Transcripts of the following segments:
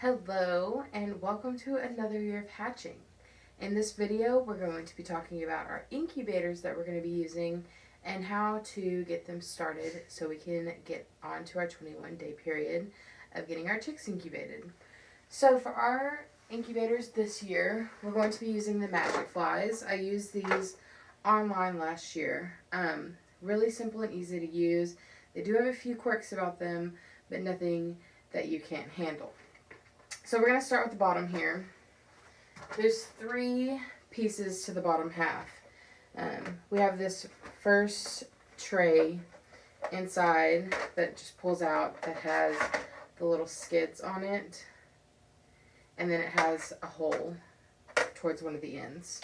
Hello and welcome to another year of hatching. In this video, we're going to be talking about our incubators that we're going to be using and how to get them started so we can get on to our 21-day period of getting our chicks incubated. So for our incubators this year, we're going to be using the MagicFlies. I used these online last year. Really simple and easy to use. They do have a few quirks about them, but nothing that you can't handle. So we're going to start with the bottom here. There's 3 pieces to the bottom half. We have this first tray inside that just pulls out that has the little skids on it. And then it has a hole towards one of the ends.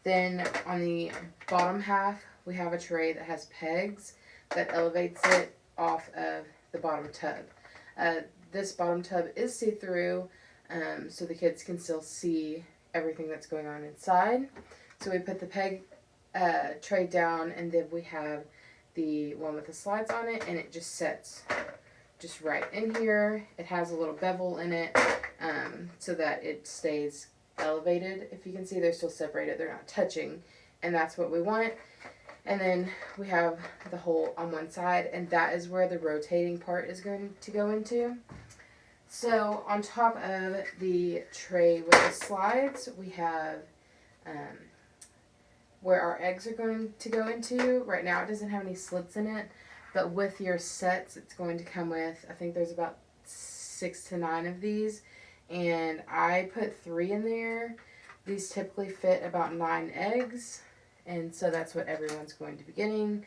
Then on the bottom half, we have a tray that has pegs that elevates it off of the bottom tub. This bottom tub is see-through, so the kids can still see everything that's going on inside. So we put the peg tray down, and then we have the one with the slides on it, and it just sets just right in here. It has a little bevel in it so that it stays elevated. If you can see, they're still separated. They're not touching, and that's what we want. And then we have the hole on one side, and that is where the rotating part is going to go into. So on top of the tray with the slides, we have where our eggs are going to go into. Right now it doesn't have any slits in it, but with your sets it's going to come with, I think there's about 6 to 9 of these, and I put 3 in there. These typically fit about 9 eggs, and so that's what everyone's going to be getting.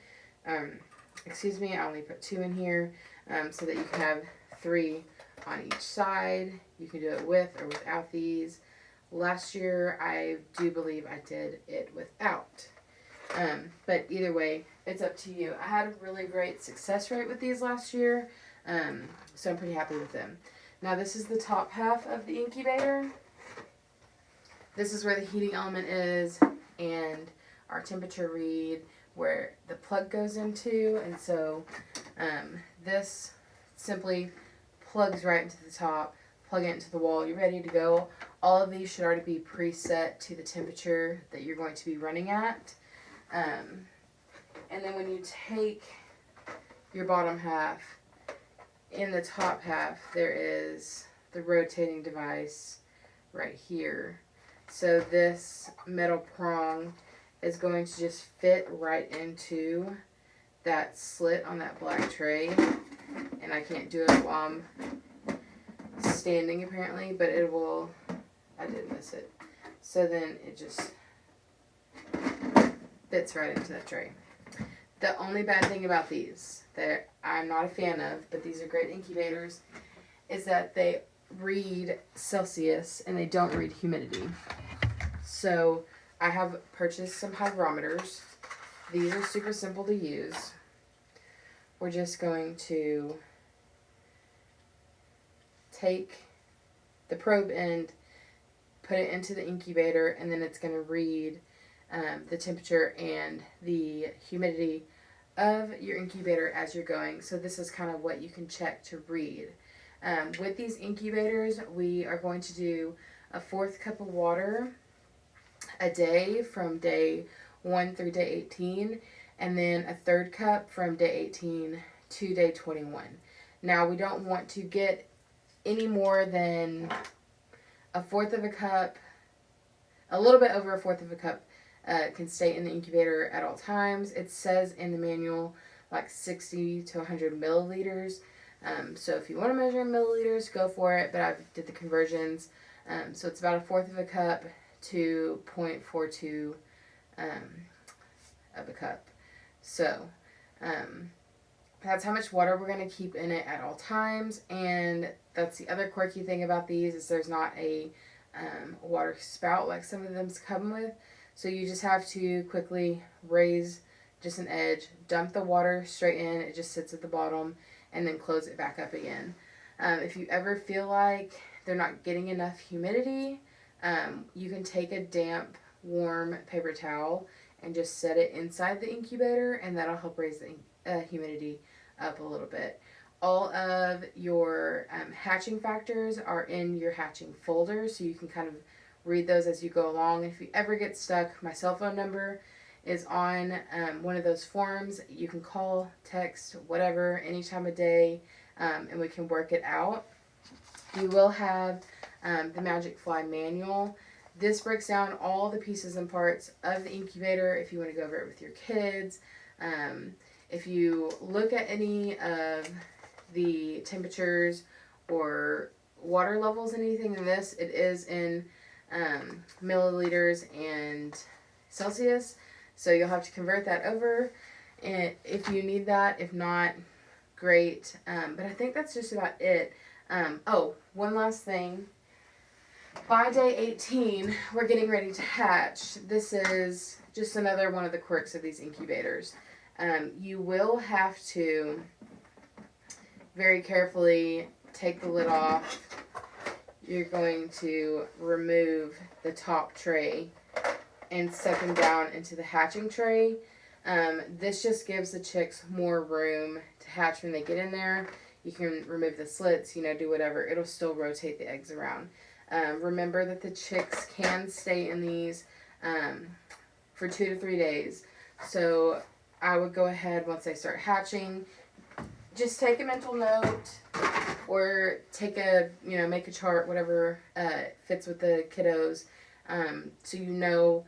Excuse me, I only put 2 in here so that you can have 3 on each side. You can do it with or without these. Last year, I do believe I did it without. But either way, it's up to you. I had a really great success rate with these last year, so I'm pretty happy with them. Now this is the top half of the incubator. This is where the heating element is and our temperature read, where the plug goes into, and so this simply plugs right into the top, plug it into the wall, you're ready to go. All of these should already be preset to the temperature that you're going to be running at. And then when you take your bottom half, in the top half there is the rotating device right here. So this metal prong is going to just fit right into that slit on that black tray. And I can't do it while I'm standing apparently, but it will. I did miss it. So then it just fits right into that tray. The only bad thing about these that I'm not a fan of, but these are great incubators, is that they read Celsius and they don't read humidity. So I have purchased some hygrometers. These are super simple to use. We're just going to take the probe end, put it into the incubator, and then it's going to read the temperature and the humidity of your incubator as you're going. So this is kind of what you can check to read. With these incubators, we are going to do a 1/4 cup of water a day from day 1 through day 18, and then a 1/3 cup from day 18 to day 21. Now we don't want to get any more than a 1/4 of a cup. A little bit over a 1/4 of a cup can stay in the incubator at all times. It says in the manual like 60 to 100 milliliters. So if you want to measure in milliliters, go for it, but I did the conversions. So it's about a 1/4 of a cup to 0.42 of a cup. So that's how much water we're going to keep in it at all times. And that's the other quirky thing about these, is there's not a water spout like some of them come with. So you just have to quickly raise just an edge, dump the water straight in, it just sits at the bottom, and then close it back up again. If you ever feel like they're not getting enough humidity, you can take a damp, warm paper towel and just set it inside the incubator, and that'll help raise the humidity up a little bit. All of your hatching factors are in your hatching folder, so you can kind of read those as you go along. If you ever get stuck, my cell phone number is on one of those forms. You can call, text, whatever, any time of day, and we can work it out. You will have the MagicFly manual. This breaks down all the pieces and parts of the incubator if you want to go over it with your kids. If you look at any of the temperatures or water levels, anything in this, it is in milliliters and Celsius, so you'll have to convert that over and if you need that. If not, great. But I think that's just about it. Oh, one last thing. By day 18, we're getting ready to hatch. This is just another one of the quirks of these incubators. You will have to very carefully take the lid off. You're going to remove the top tray and set them down into the hatching tray. This just gives the chicks more room to hatch when they get in there. You can remove the slits, do whatever. It'll still rotate the eggs around. Remember that the chicks can stay in these for 2 to 3 days. So I would go ahead once they start hatching, just take a mental note or take make a chart, whatever fits with the kiddos, so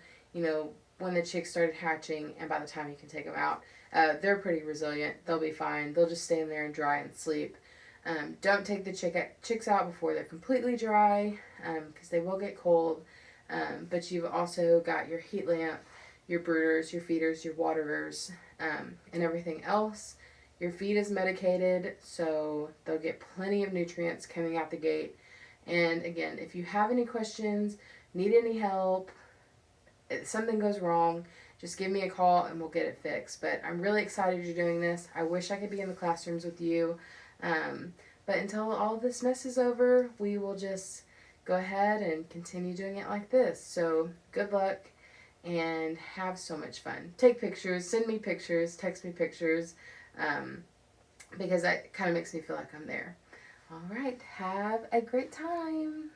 when the chicks started hatching and by the time you can take them out. They're pretty resilient. They'll be fine. They'll just stay in there and dry and sleep. Don't take the chicks out before they're completely dry, because they will get cold. But you've also got your heat lamp, your brooders, your feeders, your waterers, and everything else. Your feed is medicated, so they'll get plenty of nutrients coming out the gate. And again, if you have any questions, need any help, if something goes wrong, just give me a call and we'll get it fixed. But I'm really excited you're doing this. I wish I could be in the classrooms with you. But until all of this mess is over, we will just go ahead and continue doing it like this. So good luck and have so much fun. Take pictures, send me pictures, text me pictures, because that kind of makes me feel like I'm there. All right, have a great time.